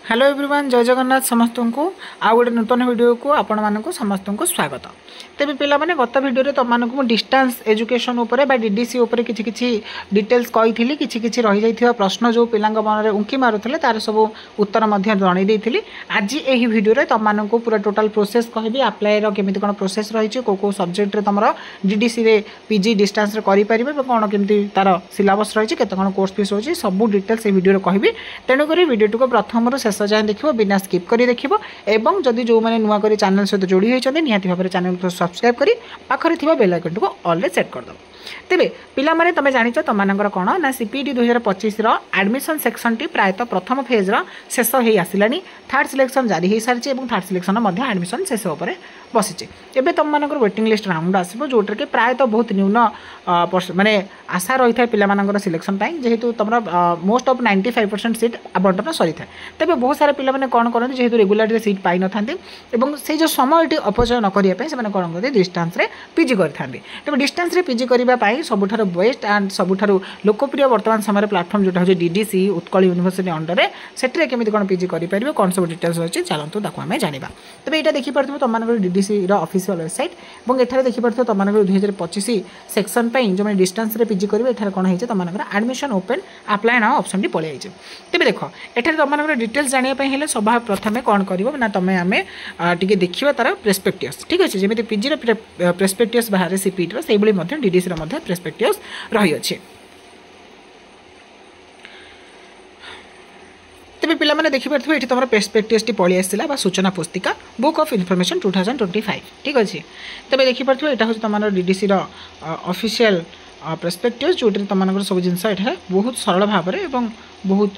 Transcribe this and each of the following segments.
Hello everyone जय जगन्नाथ समस्त को आउ गोटे नूतन वीडियो को आपण मानक समस्त को स्वागत। तेरे पिला माने गत वीडियो तम मानक डिस्टेंस एजुकेशन उपरे बा डीडीसी उपरे किछि किछि डिटेल्स कही किछि किछि रहि जाइथिबा प्रश्न जो पिलांग मन रे उंकी मारुथले तार सब उत्तर मध्य जणै देइथिली। आज एही वीडियो रे तम मानक पूरा टोटल प्रोसेस कहबी अप्लाई रो केमिति कोन प्रोसेस रही छि को सब्जेक्ट रे तमरो डीडीसी रे पीजी डिस्टेंस रे करि परिबे कोन केमिति तार सिलेबस रही छि केते कोन कोर्स फीस होछि सब डिटेल्स ए वीडियो रे कहबी। तेणु करी वीडियो को प्रथम रो शेष जाए देखिबो बिना स्किप करी देखिबो एवं जदि जो माने नुआ करी चैनल सहित जोड़ी होइछन्ते निहाती भाबरे चैनल को सब्सक्राइब करी पाखरे थिबा बेल आइकन को ऑल रे सेट कर दो। तेबे पिला माने तमे जानिछ तमानकर कोन ना सीपीटी 2025 रो एडमिशन सेक्शन टी प्रायत प्रथम फेज रो शेष हेई आसिलानी। थर्ड सिलेक्शन जारी हेई सारछि एवं थर्ड सिलेक्शन मध्ये एडमिशन शेष उपरे बसिछि। एबे तमानकर वेटिंग लिस्ट राउंड आसीबो जोटर के प्रायत बहुत न्यून माने आशा रही था पिला मानकर सिलेक्शन टाइम जेहेतु तमरा मोस्ट ऑफ 95% सीट आबंटन सरी था। तेबे बहुत सारे पिला माने कोन करन जेहेतु रेगुलर सीट पाइ न थांती एवं से जो समय अपचय न करिया पे से माने कोन करते डिस्टेंस रे पीजी कर थांती। तेबे डिस्टेंस रे पीजी करिबा पाई सबुठार बेस्ट एंड सबुठार लोकप्रिय वर्तमान समय प्लाटफॉर्म जोटा हो डीडीसी उत्कल यूनिवर्सिटी अंडर रे सेटरे केमिति कोन पीजी करि परिबे कोन सब डिटेल्स अछि चलंतु दाखो हमें जानिबा। तबे एटा देखि परथबो तमानकर डीडीसी रो ऑफिशियल वेबसाइट एवं एठारे देखि परथबो तमानकर 2025 सेक्शन पई जो माने डिस्टेंस रे पीजी करिवे एठारे कोन हेचे तमानकर admission open apply now option टी पळे आइचे। तबे देखो एठारे तमानकर डिटेल्स जानिया पई हेले सभा प्रथमे कोन करिवो ना तमे हमें टिके देखिबा तार पर्सपेक्टिव्स ठीक अछि जेमिति पीजी रे पर्सपेक्टिव्स बाहर सीपीटी रो सेइ बळी मध्ये डीडीसी रो मध्ये पर्सपेक्टिव्स रही अछि। तेबे पिला माने देखि परथबो एठी तमरा पर्सपेक्टिव्स टी पळी आसिला बा सूचना पुस्तिका बुक ऑफ इनफॉरमेशन 2025 ठीक अछि। तेबे देखि परथबो एटा होछि तमरा डीडीसी रो ऑफिशियल पर्सपेक्टिव्स जोटरे तमनकर सब जिंस एठा बहुत सरल भाव रे एवं बहुत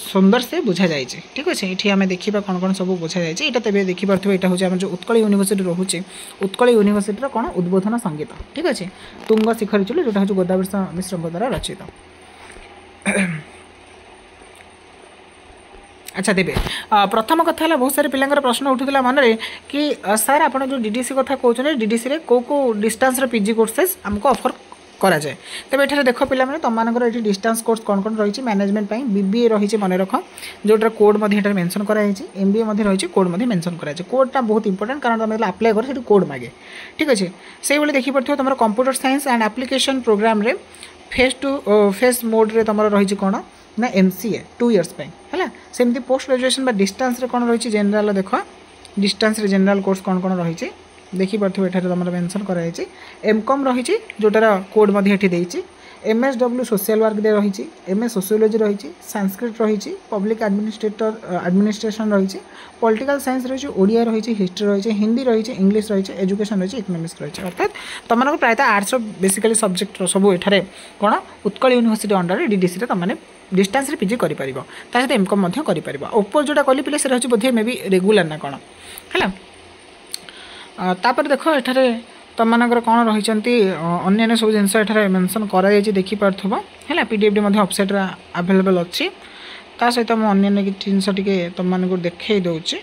सुंदर से बुझा जाय छै ठीक अछि। एठी हमें देखिबा कोन कोन सब बुझा जाय छै एटा तेबे देखि परथबो एटा होछि हमर जो उत्कल यूनिवर्सिटी रहउछि उत्कल यूनिवर्सिटी रो कोन उद्बोधन संगीत ठीक अछि तुंग शिखर चुली जोटा होछि गोदावरी मिश्र द्वारा रचित। अच्छा तेबे प्रथम कथा है बहुत सारे पिलांगर प्रश्न उठुला मन रे कि सर आपण जो डीडीसी कथा कहउछने डीडीसी रे को डिस्टेंस रे पीजी कोर्सेस हमको ऑफर करा जाए। तेबे एठारे देखो पिला माने तमानकर एठी डिस्टेंस कोर्स कोन कोन रही छि मैनेजमेंट पई बीबीए रही छि मने रखो जोटा कोड मध्ये एठारे मेंशन करा छि एमबीए मध्ये रही छि कोड मध्ये मेंशन करा छि। कोडटा बहुत इंपोर्टेंट कारण तमे अप्लाई कर सेठी कोड मागे ठीक अछि। सेही बेले देखि परथो तमरो computer science and application program रे फेस टू फेस मोड रे तमरो रही छि कोन ना एमसीए 2 इयर्स पे है सेमती पोस्ट ग्रेजुएशन बा डिस्टेंस रे कोन रही जनरल देखो डिस्टेंस रे जनरल कोर्स कोन कोन रही देखि परथो एठारे तमरो मेंशन कराई छि एमकॉम रही जोटार कोड मध्ये एठी देई छि एमएसडब्ल्यू सोशल वर्क दे रही एमए सोशियोलॉजी रही संस्कृत रही पब्लिक एडमिनिस्ट्रेशन रही पॉलिटिकल साइंस रही ओडिया रही हिस्ट्री रही हिंदी रही इंग्लिश रही एजुकेशन रही इकोनॉमिक्स रही अर्थात तुम प्रायतः आर्ट्स बेसिकली सब्जेक्ट सब एठारे कौन उत्कल यूनिवर्सिटी अंडर डीडीसी तुमने डिस्टेंस रे पीजी करि परिबो ता सहित एमकॉम मध्य करि परिबो ऊपर जोटा कहली पिले से रही बोधे मे बी रेगुलर ना कौन है। तापर देखो एठारे तमनकर कौन रही अन्य सब जिनस एठारे मेंशन करा जायछि देखि परथबो हैला पीडीएफ मध्ये वेबसाइट रा अवेलेबल अछि ता सहित हम अन्य जिनस टिके तमन को देखै दउछि।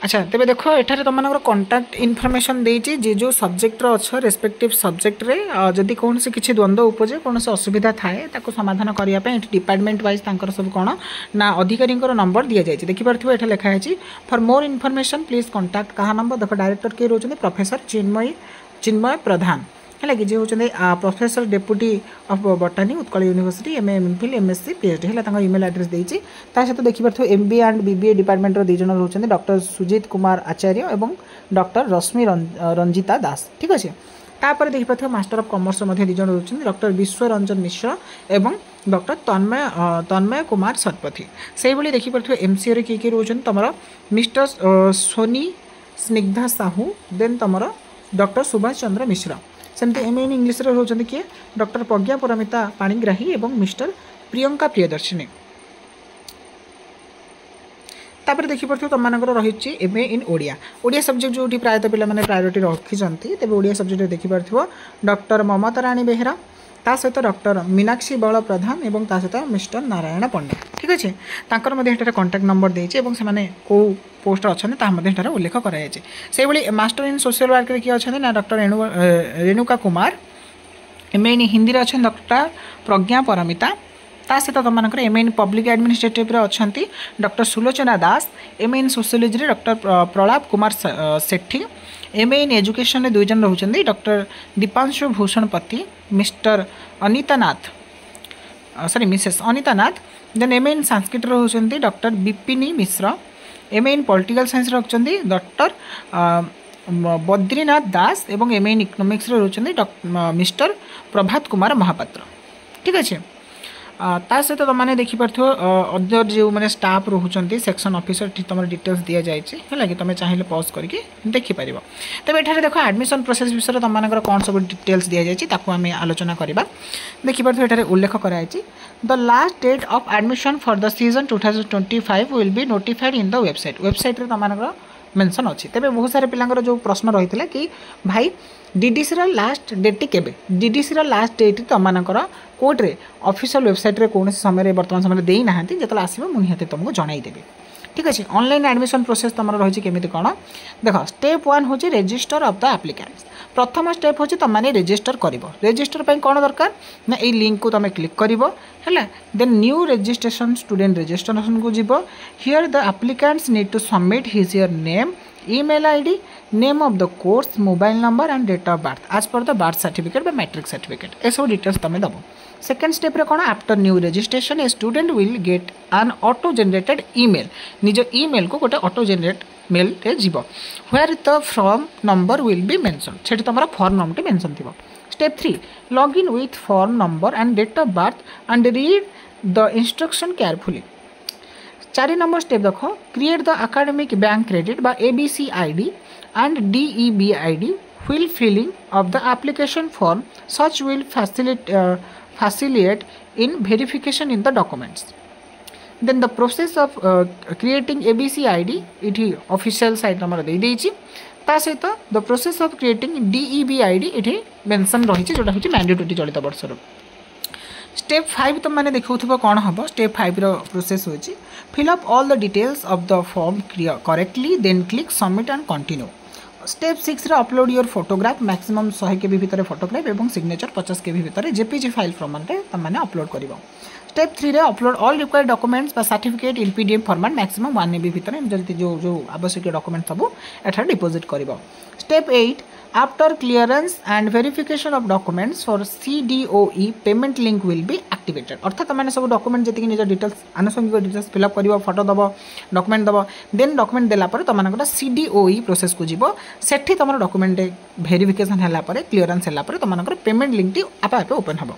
अच्छा तेबे देखो एठारे तुमनकर कांटेक्ट इनफॉरमेशन देइछि जे जो सब्जेक्ट रो छ रेस्पेक्टिव सब्जेक्ट रे जदि कोन से किछि द्वंद्व उपजे कोन से असुविधा थाए ताको समाधान करिया पे डिपार्टमेंट वाइज तांकर सब कोन ना अधिकारी नंबर दिया जायछि देखि परथबो एठा लिखा है for more information please contact कहा नंबर देखो डायरेक्टर के रोचने प्रोफेसर चिन्मय प्रधान है कि होचने professor deputy of botany Utkal university MA MPhil MSc PhD है ईमेल एड्रेस देइछि ता सहित देखि परथो एमबीए एंड बीबीए डिपार्टमेंट रो दुई जन होचने डॉक्टर सुजीत कुमार आचार्य एवं डॉक्टर रश्मि रंजिता दास ठीक अछि। तापर देखि परथो मास्टर ऑफ कॉमर्स मध्ये दुई जन होचने डॉक्टर विश्व रंजन मिश्र एवं डॉक्टर तन्मय कुमार सतपथी। सेही भली देखि परथो एमसीए रे की रोचन तमरो मिस्टर सोनी स्निग्धा साहू देन तमरो डॉक्टर सुभाष चंद्र मिश्र सेमती एमए इन इंग्लिश रे होचंदी के डॉक्टर प्रज्ञा परमिता पाणिग्राही एवं मिस्टर प्रियंका प्रियदर्शिनी। तापर देखि परथो तमनकर रहिछि एमए इन ओडिया सब्जेक्ट जोठी प्रायतः पिला माने प्रायोरिटी रखिसंती तेबे ओडिया सब्जेक्ट देखि परथो डॉक्टर ममता रानी बेहरा ता सहित डॉक्टर मीनाक्षी बल प्रधान एवं ता सहित मिस्टर नारायण पंडा ठीक अच्छे तांकर मध्ये एठारे कांटेक्ट नंबर देइछे एवं से को पोस्ट अच्छा ता मध्ये एठारे उल्लेख कराइछे से भली मास्टर इन सोशल वर्क रे कि अच्छा ना doctor Renuka Kumar MA in Hindi रे अच्छा डॉक्टर प्रज्ञा परमिता ता सहित तुम एमए इन पब्लिक एडमिनिस्ट्रेटिव अच्छा doctor Sulochana Das MA in sociology doctor Pralap Kumar Sethi MA in education रे 2 जन रहउछन्ती doctor Dipanshu Bhushan Pati Mr Anita Nath sorry Mrs Anita Nath then MA in Sanskrit रहउछन्ती doctor Vipini Mishra MA in political science रहउछन्ती डॉक्टर बद्रीनाथ दास एवं MA in economics रहउछन्ती mister Prabhat Kumar Mahapatra ठीक अच्छे ता सहित तुमने देखिपार अदर जो मैंने स्टाफ रोचे सेक्शन ऑफिसर तुम डिटेल्स दि जाए कि तुम चाहिए पॉज करके देखिपर तेज ये देख एडमिशन प्रोसेस विषय तुम कौन सब डिटेल्स दि जाए आम आलोचना करवा देखिपार ये उल्लेख कराई the last date of admission for the season 2025 will be notified in the website तुम मेंशन अच्छी तेज बहुत सारे पिलांगर जो प्रश्न रही है कि भाई डीडीसी लास्ट डेट केबे डीडीसी लास्ट डेट तुमकर कोर्टे ऑफिशियल वेबसाइट रे कौन समय बर्तमान समय देना जो आसो मुझे निहती तुमको जनईदेवी ठीक अच्छे ऑनलाइन एडमिशन प्रोसेस तुम रही केमी कौन देख स्टेप 1 हूँ रजिस्टर ऑफ द एप्लिकेंट्स प्रथम स्टेप हूँ तुमने रजिस्टर कर रजिस्टर पर कौन दरकार ना ये लिंक को तुम क्लिक कर then new registration student registration को जीव here the applicants need to submit his your name email ID name of the course mobile number and date of birth as per the birth certificate matric certificate ये सब details तुम दब second step रे कौन after new registration a student will get an auto generated email निज email को गोटे auto generate mail रे जीव where the form number will be mention सेठी तुम फॉर्म नंबर मेंशन थी step 3 log in with form number and date of birth and read the instruction carefully 4 number step देख create the academic bank credit बा ABC ID and DEB ID while filling of the application form such will facilitate in verification in the documents then the process of creating abc id it official site number दे देछि ता सहित the process of creating deb id it mention रही जोटा हूँ mandatory चलित वर्षर step 5 तुम मैंने देखा कौन हम स्टेप 5 प्रोसेस हो fill up all the details of the form correctly then click submit and continue step 6 रे upload your photograph maximum 100 KB भितर फोटोग्राफ एवं सिग्नेचर 50 KB भितर जेपीजी फाइल फॉर्मेट तुमने अपलोड कर स्टेप 3 रे अपलोड ऑल रिक्वायर्ड डॉक्यूमेंट्स बा certificate in PDF format maximum 1 MB भितर जल्दी जो आवश्यक डॉक्यूमेंट सब एठार डिपोजिट कर step 8 after clearance and verification of documents for CDOE payment link will be activated अर्थात मैंने सब डॉक्यूमेंट जी निज डिटेल्स आनुषंगिक डिटेल्स फिलअप कर फोटो दब डॉक्यूमेंट दब देन डॉक्यूमेंट देलापर तुम CDOE प्रोसेस को जीव सेठी तुम डॉक्यूमेंट वेरिफिकेशन है क्लियरेंस है तुम पेमेंट लिंक टी आपे आपे ओपन हम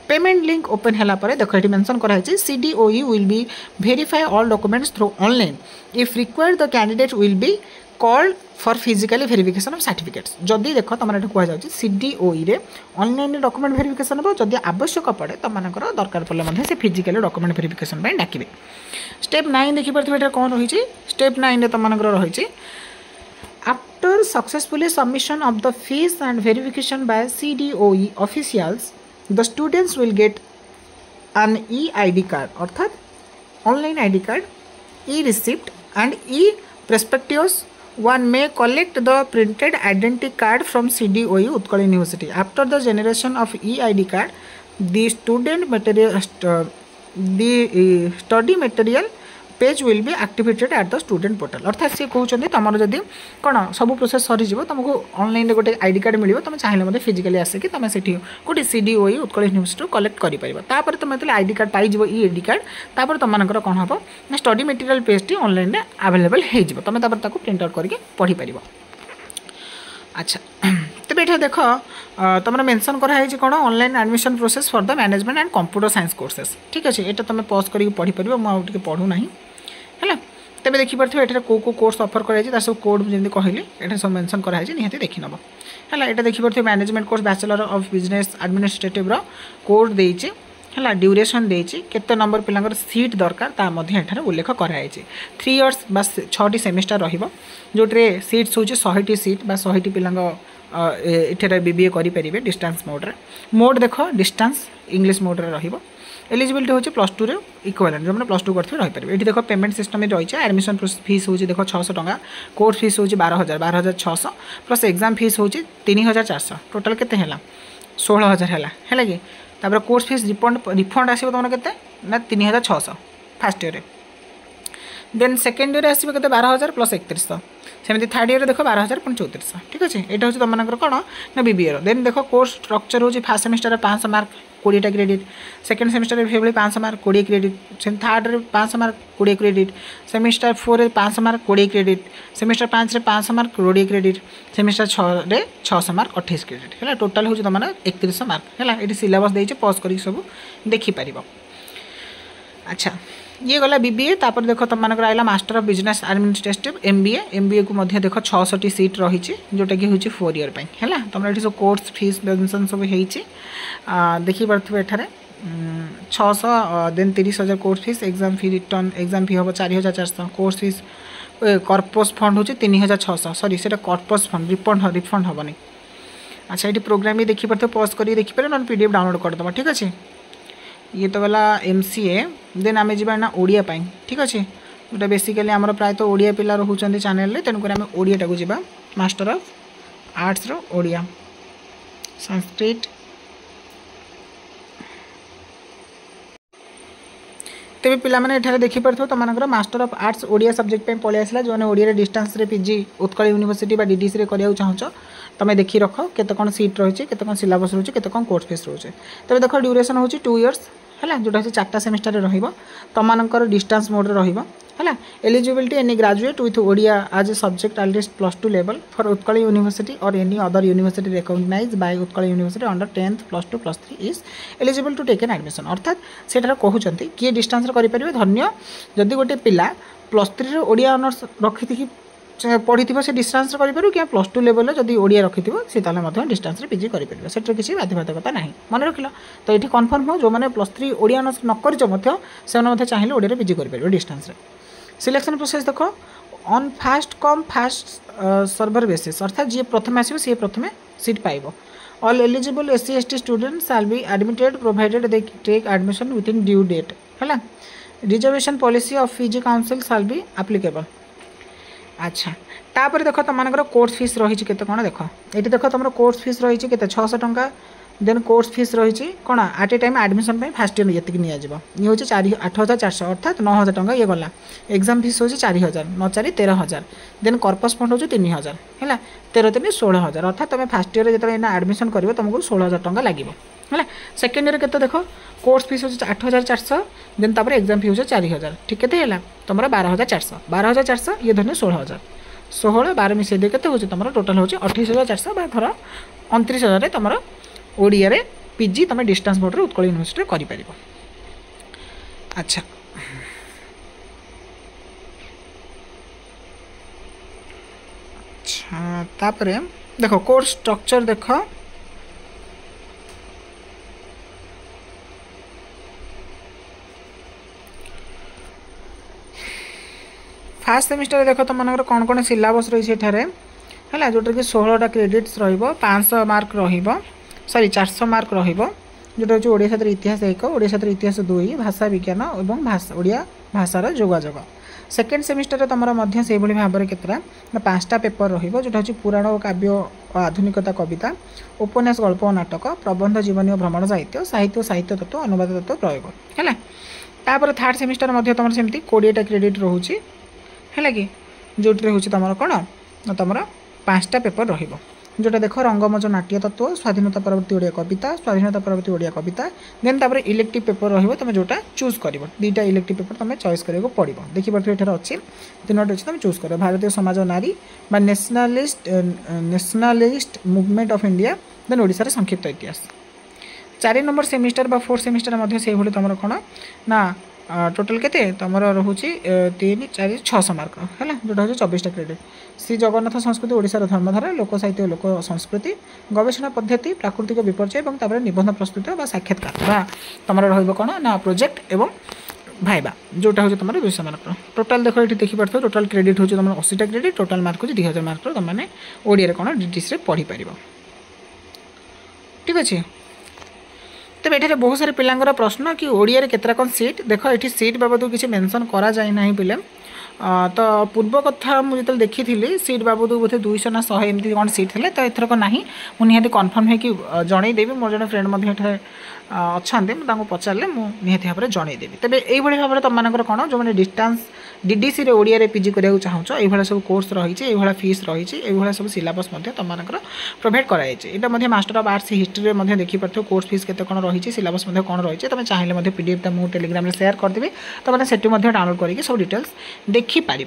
पेमेंट लिंक ओपन है देख ये मेंशन कराई CDOE will be verify all documents through online if required the candidate will be called for physically verification of certificates जदि देख तुम कहु CDOE रे ऑनलाइन डॉक्यूमेंट वेरिफिकेशन हो जदि आवश्यक पड़े तुम दरकार पड़े से फिजिकली डॉक्यूमेंट वेरिफिकेशन डाकिबे स्टेप 9 देखिए कौन रही स्टेप 9 तुम रही after successfully submission of the fees and verification by CDOE officials the students will get an E-ID card अर्थात online ID card e receipt and e prospectives one may collect the printed identity card from CDOE Utkal University. After the generation of E-ID card, the student material, the study material page will be activated at the student portal. अर्थात सी कहते तुम जदि कौन सब process सरीज तुमको online गोटे ID card मिले तुम चाहिए मतलब फिजिकली आसिक तुम से गोटे CDOE उत्कल यूनिवर्सिटी कलेक्ट कर तुम जो ID card pies E-ID card तापर तुम कौन हम ना study material page T online available हो तुम प्रिंट आउट करके पढ़ी पार अच्छा तेज ये देख तुम मेंशन कराई कौन online admission process for the management and computer science courses ठीक अच्छे ये तुम पॉज करके पढ़ी पार मुझे पढ़ूना है तेज देखिपे ये कौ कोर्स ऑफर कराई सब कोड जमी कहली ये सब मेंशन कराई निहाती देखी नब है यहाँ देखिपे management course bachelor of business administrative code देती है ड्यूरेशन देती केते नंबर पिलांगर सीट दरकार ता उल्लेख कराई 3 इयर्स बस 6टी सेमिस्टर रही जोटे सीट्स हूँ 100टी सीट बा 100टी पिला एठार बीबीए करेंगे डिस्टेंस मोड्रे मोड देख डिस्टेंस इंग्लिश मोड्रे रही एलिजिबिलिटी होची +2 रे इक्विवेलेंट जो मैंने +2 करथिबे रहि परिबे एठी देखो पेमेंट सिस्टम रही है एडमिशन फीस होची देखो 600 टंका कोर्स फीस होची 12600 प्लस एग्जाम फीस होची 3400 टोटल केते हैला 16000 हैला हैला कि तापर कोर्स फीस रिफंड आसीबो तमन केते ना 3600 फर्स्ट ईयर रे देन सेकेंड ईयर आसीबो केते 12000 प्लस 3100 सेमती थर्ड ईयर देखो 12000 पुणी 3400 ठीक अच्छे यहाँ हूँ तुम कौन ना बीबीए देन देखो कोर्स स्ट्रक्चर होची फर्स्ट सेमिस्टर 500 मार्क 20टा क्रेडिट सेकेंड सेमिस्टर भी 500 मार्क 20 क्रेडिट सेम थर्ड रे 500 मार्क 20 क्रेडिट सेमिस्टर 4 रे 500 मार्क 20 क्रेडिट सेमिस्टर 5 रे 500 मार्क 20 क्रेडिट सेमिस्टर 6 रे 600 मार्क 28 क्रेडिट है टोटाल हूँ तुम 3100 मार्क है ये सिलेबस देती पॉज कर सब देखिपर अच्छा ये गला बीबीए तापर देखो तुम मानक आइला master of business administrative MBA को मध्य देखो 600 सीट रही जोटा कि हूँ 4 ईयर है तुम ये सब कोर्स फीस मेंशन सब देखिपे एठारे 600 then 30,000 course fees exam fee return exam fee हम 4400 कोर्स फीस कॉर्पस फंड हूँ 3600 सॉरी से कॉर्पस फंड रिफंड हेनी अच्छा ये प्रोग्राम भी देखिपे पॉज कर देखिपारे ना पीडीएफ डाउनलोड करदेव ठीक अच्छे ये तो गला एमसीए देन आम जा ना ओडिया पाई ठीक अच्छे गोटे बेसिकली आमर प्रायतः ओडिया पिला रोचते चैनल तेणुक आम ओडियाटा को जा मास्टर ऑफ आर्ट्स रो ओडिया संस्कृत तेज पिलाने एठारे देखिपार तुम master of arts Odia subject पे पलि आसला जो ओडिया डिस्टेंस रे पीजी उत्कल यूनिवर्सिटी बा डीडीसी रे करिया चाहछ तुम देखी रख केते कौन सीट रही केते कौन सिलेबस रही केते कौन कोर्स फीस रोचे तेज देख ड्यूरेशन हूँ 2 इयर्स है जोटा हूँ 4टा सेमिस्टर रमर डिस्टेंस मोड्रे है eligibility any graduate with Odia as a subject at least +2 level for Utkal university or any other university recognised by Utkal university under 10th +2 +3 is eligible to take an admission अर्थात से कहते किए डिस्टेंस करेंगे धन्य जदि गोटे पिला +3 ओडिया ऑनर्स रखी पढ़ी से डिस्टेंस करें कि +2 लेवल जब ओडिया रखी सी डिस्टेंस पीजी करेंगे से किसी बाध्यबाधकता ना मन रख तो ये कन्फर्म हो जो मैंने +3 ओडिया ऑनर्स नकर चाहिए ओडिया पीजी करेंगे डिस्टेंस सिलेक्शन प्रोसेस देख on first come first serve basis अर्थात जी प्रथम आसो सी प्रथम सीट पाइब all eligible SC ST student shall be admitted provided they take admission within due date है reservation policy of PG council shall be applicable अच्छा तापर देख तुम कोर्स फीस रही कौन देख ये देख तुम कोर्स फीस रही 600 टंका देन कोर्स फीस रही कौन at a time admission first year ये नि ये हूँ 8,400 अर्थात 9,000 टंका ये गला एग्जाम फीस हूँ 4,000 9 4 13,000 देन कॉर्पस फंड हूँ 3,000 है 13 3 16,000 अर्थात तुम फास्ट ईयर जो एडमिशन कर तुमको 16,000 टंका लगे है सेकेंड ईयर के देख कोर्स फीस हूँ 8,400 देन तापर एग्जाम फी हूँ 4,000 ठीक है तुम 12,400 ये धरने 16,000 16 12 मिसे दे के तुम टोटाल हूँ 28,400 धर 29,000 तुम ओडिया रे पीजी तुम डिस्टेंस बोर्ड रे उत्कल यूनिवर्सिटी करि अच्छा अच्छा तापरे देखो कोर्स स्ट्रक्चर देख फास्ट सेमिस्टर देख तुम मन कौन कौन सिलेबस रही है जोटा कि 16टा क्रेडिट्स रो मार्क सॉरी 400 मार्क जोटा हूँ ओडिया छात्र इतिहास 1 ओडिया छात्र इतिहास 2 भाषा विज्ञान और भाषा ओडिया भाषार जोगाजोग सेकेंड सेमिस्टर तुम से भाव में केतटा 5टा पेपर रोटा हूँ पुराण और काव्य आधुनिकता कविता उपन्यास गल्प और नाटक प्रबंध जीवनी और भ्रमण साहित्य साहित्य तत्व अनुवाद तत्व प्रयोग है तापर थर्ड सेमिस्टर तुम सेमती 20टा क्रेडिट रोचे है कि जो हूँ तुम कौन तुम 5टा पेपर रही जोटा देख रंगमंच नाट्य तत्व स्वाधीनता परवर्ती ओडिया कविता स्वाधीनता परवर्ती ओडिया कविता देन तापर इलेक्टिव पेपर रही तुम जोटा चूज कर 2टा इलेक्टिव पेपर तुम चॉइस करने पड़ो देखिए ये अच्छी 3टी अच्छी तुम चूज कर भारतीय समाज नारी बा nationalist movement of India then Odisha रे संक्षिप्त इतिहास 4 नंबर सेमिस्टर बा 4th सेमिस्टर से तुम कौन ना टोटल केते तुम रोचे 3 4 600 मार्क है जोटा हूँ 24टा क्रेडिट श्री जगन्नाथ संस्कृति ओडिशार धर्मधारा लोक साहित्य लोक संस्कृति गवेषणा पद्धति प्राकृतिक विपर्यय और निबंध प्रस्तुत बा साक्षात्कार बा तुम रहा कौन ना प्रोजेक्ट एवं भाइबा जोटा हूँ तुम 200 मार्क टोटाल देख ये देखिए टोटाल क्रेडिट हूँ तुम 80टा क्रेडिट टोटाल मार्क हूँ 2000 मार्क तुमने ओडिया कौन डीडीसी पढ़ी पार ठीक अच्छे। तेज ये बहुत सारे पिलांर प्रश्न कि ओडिया केतरा कौन सीट देख ये सीट बाबद किसी मेंशन करा जाए ना पिले तो पूर्व कथा मुझे देखी थी सीट बाबद बोधे 200 ना 100 एमती कौन सीट थे तो एथरक ना मुझे कन्फर्म हो जनईदेवी मोर जो फ्रेंड अच्छा मुझे पचारे मुझे भाव में जनईदेवी तेज यही भाव में तुम कौन जो मैंने डिस्टेंस डीडीसी ओडिया पीजी कराया चाहो ये सब कोर्स रही है फीस रही है सब सिलेबस तुम प्रोवाइड कराई मास्टर ऑफ आर्ट्स हिस्ट्री में देखिए कोर्स फीस के कौन रही सिलेबस कौन रही तुम चाहिए पीडीएफ मुझे टेलीग्राम में शेयर करदेवी तुमने से डाउनलोड करके सब डिटेल्स देखिपार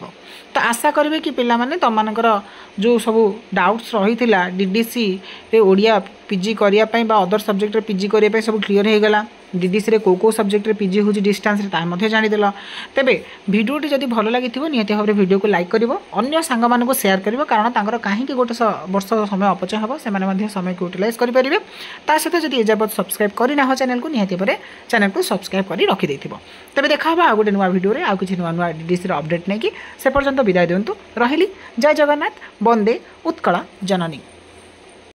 तो आशा करेंगे कि पिला माने तुमर जो सब डाउट्स रही डीडीसी रे ओडिया पीजी करने अदर सब्जेक्ट पीजी करने सब क्लीयर हो गला डीडीसी रे को सब्जेक्ट पीजी हूँ डिस्टेंस जानीदेल तेरे भिडियोटी जब भल लगी निहत भाव में भिडियो को लाइक कर अन्य सांग मानक शेयर कर कारण कहीं गोटे वर्ष समय अपचय हम से समय को यूटिलाइज करेंगे ता सहित जब एजाबत सब्सक्राइब करना चैनल को निहत भाव चैनल को सब्सक्राइब कर रखिदे तेज देखा आ गोटे नुआ भिडियो आउ कि नुआ नुआ डीडीसी अपडेट नहीं कि से पर्यंत विदाय दिंतु रही जय जगन्नाथ वंदे उत्कल जननी।